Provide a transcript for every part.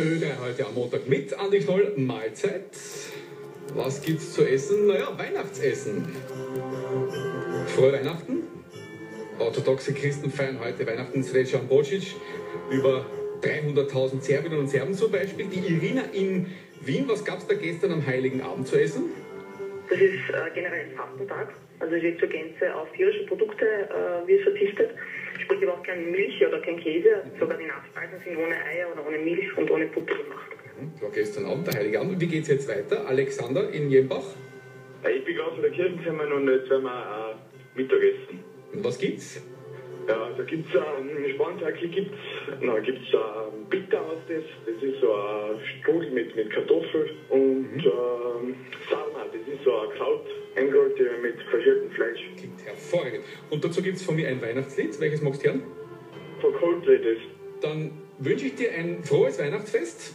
Radio Ö3 heute am Montag mit Andi Knoll. Mahlzeit. Was gibt's zu essen? Naja, Weihnachtsessen. Frohe Weihnachten. Orthodoxe Christen feiern heute Weihnachten. Srećan Božić. Über 300.000 Serbinnen und Serben zum Beispiel. Die Irina in Wien. Was gab's da gestern am Heiligen Abend zu essen? Das ist generell ein Fastentag. Also es wird zur Gänze auf tierische Produkte wird verzichtet. Sprich aber auch keine Milch oder kein Käse. Sogar die Nachspeisen sind ohne Eier oder ohne Milch und ohne Butter gemacht. Das war gestern Abend, der Heilige Abend. Und wie geht's jetzt weiter? Alexander in Jembach. Ich bin gerade von der Kirche gekommen und jetzt werden wir Mittagessen. Und was gibt's? Ja, da gibt es Spanferkel, gibt's Pita heißt das. Das ist so ein Strudel mit Kartoffeln und Sarma, das ist so ein Kraut, eingerollt mit faschiertem Fleisch. Klingt hervorragend. Und dazu gibt's von mir ein Weihnachtslied. Welches magst du hören? Von Coldplay das. Dann wünsche ich dir ein frohes Weihnachtsfest.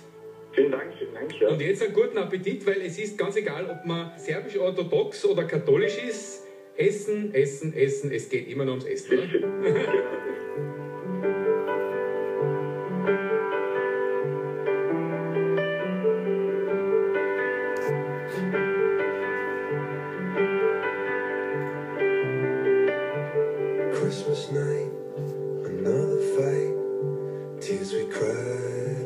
Vielen Dank, ja. Und jetzt einen guten Appetit, weil es ist ganz egal, ob man serbisch-orthodox oder katholisch ist. Essen, essen, essen. Es geht immer nur ums Essen. Oder? Christmas night, another fight, tears we cry.